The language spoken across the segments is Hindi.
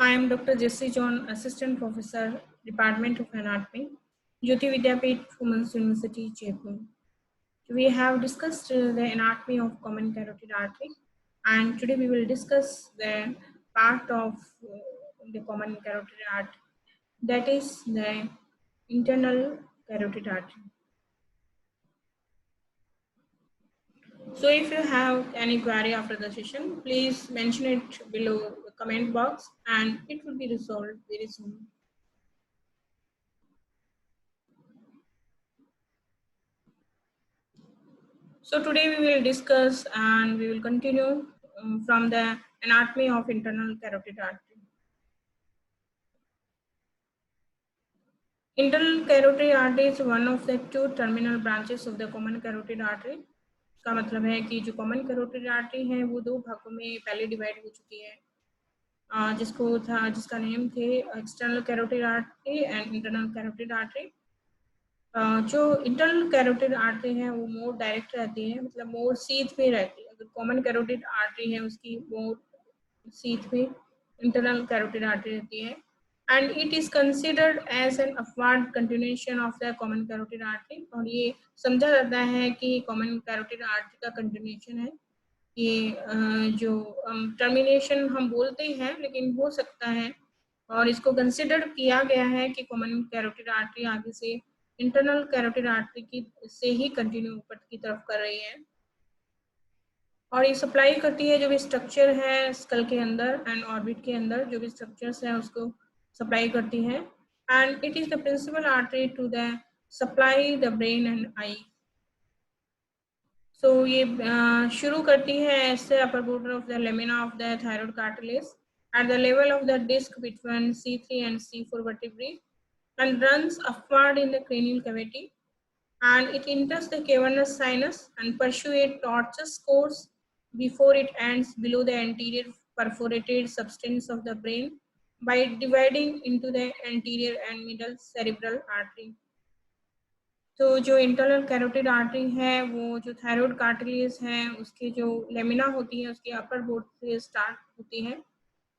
I am Dr. Jesse John, Assistant Professor, Department of Anatomy, Jyoti Vidyapeeth, Women's University, Jaipur. We have discussed the anatomy of common carotid artery, and today we will discuss the part of the common carotid artery, that is the internal carotid artery. So if you have any query after the session, please mention it below the comment box and it will be resolved very soon. So today we will discuss and we will continue from the anatomy of internal carotid artery. Internal carotid artery is one of the two terminal branches of the common carotid artery. इसका मतलब है कि जो कॉमन कैरोटिड आर्टरी है वो दो भागों में पहले डिवाइड हो चुकी है, जिसका नेम थे external carotid artery and internal carotid artery. जो इंटरनल कैरोटिड आर्टरी है वो मोर डायरेक्ट रहती है, मतलब मोर सीध में रहती है। अगर कॉमन कैरोटिड आर्टरी है उसकी मोर सीध में इंटरनल कैरोटिड आर्टरी रहती है, and it is considered as an upward continuation of the common carotid artery. और ये समझा जाता है कि कॉमन कैरोटिड आर्टरी का कंटिन्यूएशन है। ये जो टर्मिनेशन हम बोलते हैं लेकिन हो सकता है, और इसको कंसिडर किया गया है कि कॉमन कैरोटिड आर्टरी आगे से इंटरनल कैरोटिड आर्टरी की से ही कंटिन्यू ऊपर की तरफ कर रही है, और ये सप्लाई करती है जो भी स्ट्रक्चर है स्कल के अंदर एंड ऑर्बिट के अंदर जो भी स्ट्रक्चर्स हैं उसको सप्लाई करती है, and it is the principal artery to the supply the brain and eye. So ये शुरू करती है ऐसे upper border of the lamina of the thyroid cartilage at the level of the disc between C3 and C4 vertebrae and runs upward in the cranial cavity, and it enters the cavernous sinus and pursues a tortuous course before it ends below the anterior perforated substance of the brain by dividing into the anterior and middle cerebral artery. तो जो इंटरनल कैरोटिड आर्टरी है वो जो थायराइड कार्टिलेज है उसके जो लेमिना होती है उसके अपर बोर्ड से स्टार्ट होती है।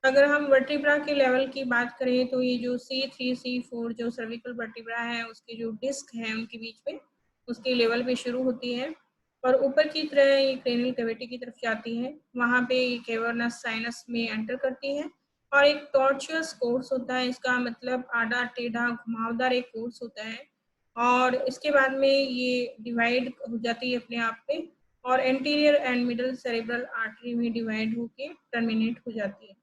अगर हम वर्टिब्रा के लेवल की बात करें तो ये जो C3 C4 जो सर्विकल वर्टिब्रा है उसके जो डिस्क है उनके बीच में उसके लेवल पे शुरू होती है, और ऊपर की तरह ये क्रेनियल कैविटी की तरफ जाती है। वहाँ पे ये कैवर्नस साइनस में एंटर करती है और एक टॉर्चुअस कोर्स होता है, इसका मतलब आड़ा टेढ़ा घुमावदार एक कोर्स होता है, और इसके बाद में ये डिवाइड हो जाती है अपने आप पे और anterior and middle cerebral artery में डिवाइड होके टर्मिनेट हो जाती है।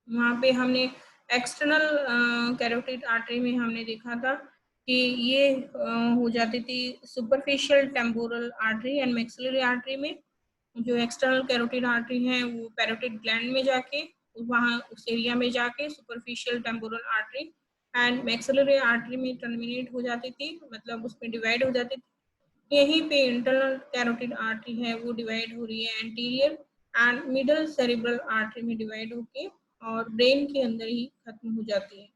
वहाँ पे हमने एक्सटर्नल कैरोटिड आर्टरी में हमने देखा था कि ये हो जाती थी superficial temporal artery and maxillary artery में। जो एक्सटर्नल कैरोटिड आर्टरी है वो पैरोटिड ग्लैंड में जाके वहाँ उस एरिया में जाके superficial temporal artery and maxillary artery में टर्मिनेट हो जाती थी, मतलब उसमें डिवाइड हो जाती थी। यहीं पे इंटरनल कैरोटिड आर्टरी है वो डिवाइड हो रही है anterior and middle cerebral artery में डिवाइड होके और ब्रेन के अंदर ही खत्म हो जाती है।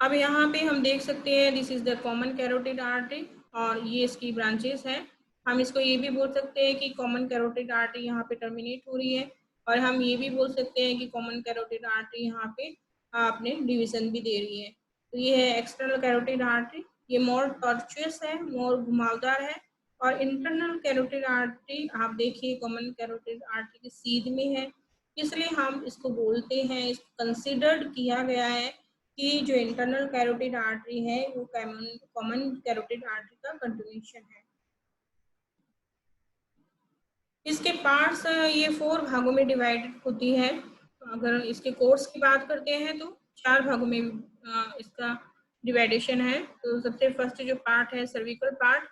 अब यहाँ पे हम देख सकते हैं this is the common carotid artery और ये इसकी ब्रांचेस हैं। हम इसको ये भी बोल सकते हैं कि कॉमन कैरोटिड आर्टरी यहाँ पे टर्मिनेट हो रही है, और हम ये भी बोल सकते हैं कि कॉमन कैरोटिड आर्टरी यहाँ पे आपने डिवीजन भी दे रही है। तो ये है एक्सटर्नल कैरोटिड आर्टरी, ये मोर टॉर्चुअस है, मोर घुमावदार है, और इंटरनल कैरोटिड आर्टरी आप देखिए कॉमन कैरोटिड आर्टरी के सीध में है, इसलिए हम इसको बोलते हैं, इसको कंसिडर्ड किया गया है कि जो इंटरनल कैरोटिड आर्टरी है वो कॉमन कैरोटिड आर्टरी का कंटिन्यूएशन है। इसके पार्ट्स ये 4 भागों में डिवाइडेड होती है। अगर इसके कोर्स की बात करते हैं तो 4 भागों में इसका डिवाइडेशन है। तो सबसे फर्स्ट जो पार्ट है cervical part,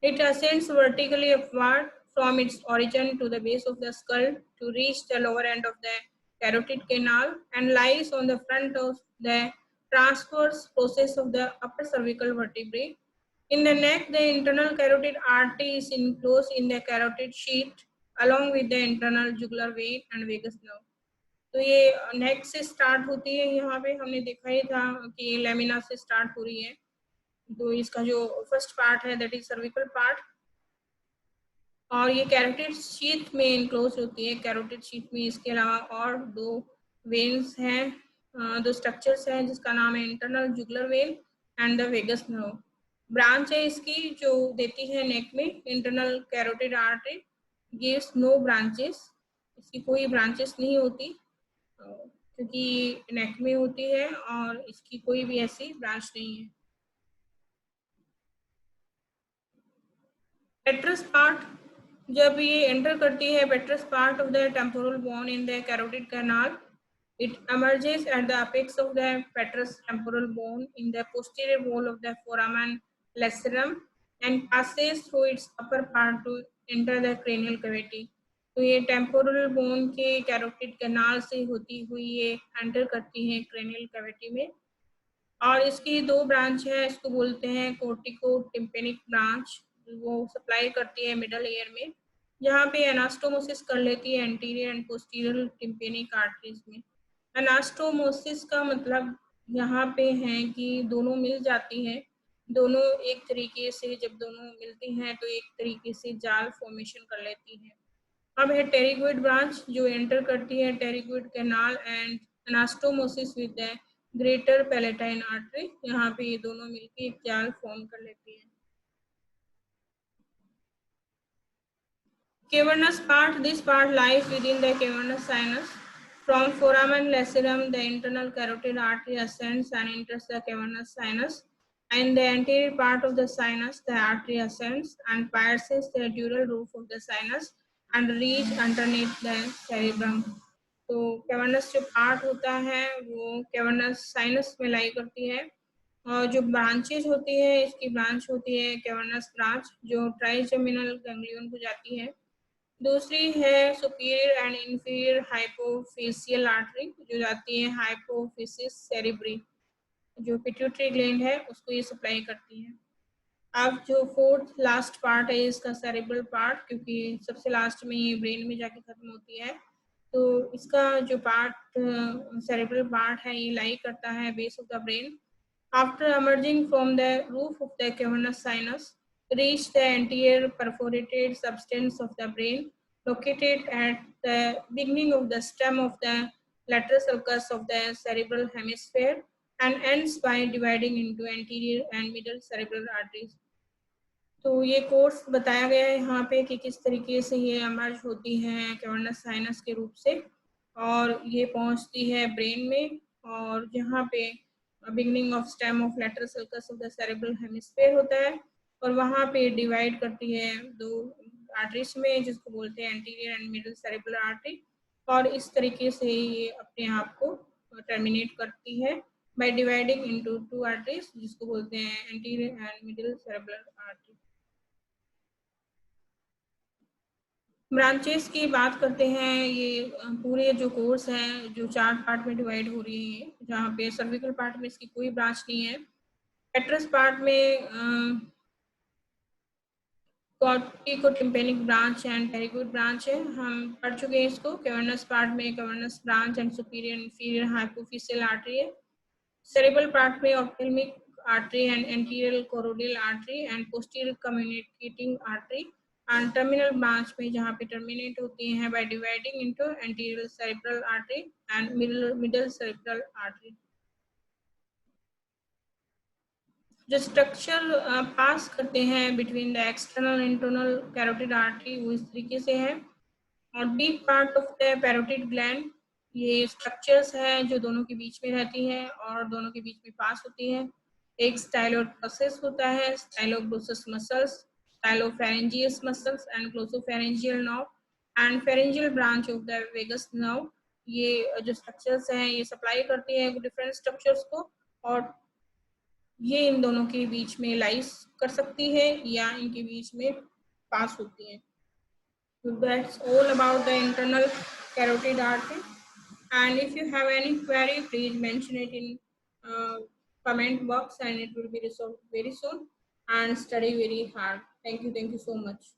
it ascends vertically upward from its origin to the base of the skull to reach the lower end of the carotid canal and lies on the front of the transverse process of the upper cervical vertebrae. In the neck, the internal carotid artery is enclosed in the carotid sheath along with the internal jugular vein and vagus nerve. तो ये नेक से स्टार्ट होती है, यहाँ पे हमने देखा ही था कि ये लेमिना से स्टार्ट हो रही है। तो इसका जो फर्स्ट पार्ट है दैट इज सर्विकल पार्ट, और ये कैरोटिड शीथ में इनक्लोज होती है। कैरोटिड शीथ में इसके अलावा और दो वेन्स हैं, दो स्ट्रक्चर्स हैं, जिसका नाम है internal jugular vein and the vagus nerve. Branch है इसकी जो देती है नेक में। Internal carotid artery gives no branches, इसकी कोई ब्रांचेस नहीं होती क्योंकि नेक में होती है और इसकी कोई भी ऐसी ब्रांच नहीं है। पेट्रस पार्ट, जब ये एंटर करती है petrous part of the temporal bone in the carotid canal, it emerges at the apex of the petrous temporal bone in the posterior wall of the foramen lacerum and passes through its upper part to enter the cranial cavity। तो ये टेम्पोरल बोन के कैरोटिड कैनाल से होती हुई ये एंटर करती है क्रेनियल कैविटी में। और इसकी दो ब्रांच है, इसको बोलते हैं कोर्टिको टिम्पेनिक ब्रांच, वो सप्लाई करती है मिडल ईयर में, जहाँ पे एनास्टोमोसिस कर लेती है anterior and posterior tympanic arteries में। एनास्टोमोसिस का मतलब यहाँ पे है कि दोनों मिल जाती हैं, दोनों एक तरीके से जब दोनों मिलती हैं तो एक तरीके से जाल फॉर्मेशन कर लेती हैं। अब है टेरिगोइड ब्रांच जो एंटर करती है pterygoid canal and anastomosis with the greater palatine artery, यहाँ पे ये दोनों मिलकर एक जाल फॉर्म कर लेती है। Cavernous part, this part lies within the cavernous sinus. From foramen lacerum, the internal carotid artery ascends and enters the cavernous sinus. In the anterior part of the sinus, the artery ascends and pierces the dural roof of the sinus and reach underneath the cerebrum. तो कैवर्नस जो पार्ट होता है वो कैवर्नस साइनस में लाई करती है, और जो ब्रांचेज होती है इसकी ब्रांच होती है कैवर्नस ब्रांच जो ट्राइजेमिनल गैंग्लियन को जाती है। दूसरी है सुपीरियर एंड इंफीरियर हाइपोफेसियल आर्टरी जो जाती है हाइपोफिसिस सेरेब्री, जो पिट्यूटरी ग्लैंड है उसको ये सप्लाई करती है। अब जो फोर्थ लास्ट पार्ट है इसका सेरेब्रल पार्ट, क्योंकि सबसे लास्ट में ये ब्रेन में जाके खत्म होती है, तो इसका जो पार्ट सेरेब्रल पार्ट है ये लाई करता है base of the brain. After emerging from the roof of the cavernous sinus, reach the anterior perforated substance of the brain, located at the beginning of the stem of the lateral sulcus of the cerebral hemisphere, and ends by dividing into anterior and middle cerebral arteries। तो ये कोर्स बताया गया है यहाँ पे कि किस तरीके से ये एमर्ज होती है कैवर्नस साइनस के रूप से, और ये पहुँचती है ब्रेन में, और जहाँ पे beginning of stem of lateral sulcus of the cerebral hemisphere होता है, और वहाँ पे डिवाइड करती है दो आर्टरीज में जिसको बोलते हैं anterior and middle cerebral artery, और इस तरीके से ये अपने आप को टर्मिनेट करती है by dividing into two arteries जिसको बोलते हैं anterior and middle cerebral artery। Branches की बात करते हैं, ये पूरे जो कोर्स है जो 4 पार्ट में डिवाइड हो रही है, जहाँ पे सर्विकल पार्ट में इसकी कोई ब्रांच नहीं है। पेट्रस पार्ट में caroticotympanic branch and pterygoid branch है, हम पढ़ चुके हैं इसको। कैवर्नस पार्ट में cavernous branch and superior inferior hypophyseal artery है। सेरेब्रल पार्ट में ophthalmic artery and anterior choroidal artery and posterior communicating artery, and terminal branch में जहाँ पे टर्मिनेट होती हैं by dividing into anterior cerebral artery and middle cerebral artery. जो स्ट्रक्चर पास करते हैं between the external internal carotid artery वो इस तरीके से है। और deep part of the parotid gland, ये स्ट्रक्चर्स हैं जो दोनों के बीच में रहती हैं और दोनों के बीच में पास होती हैं। एक स्टाइलोप्रोसेस होता है, styloglossus muscles, stylopharyngeus muscles and glossopharyngeal nerve and pharyngeal branch of the vagus nerve. ये जो स्ट्रक्चर्स हैं ये सप्लाई करती हैं डिफरेंट स्ट्रक्चर्स को, और ये इन दोनों के बीच में लाइस कर सकती है या इनके बीच में पास होती है। So that's all about the internal carotid artery. And if you have any query, please mention it in comment box, and it will be resolved very soon. And study very hard. Thank you so much.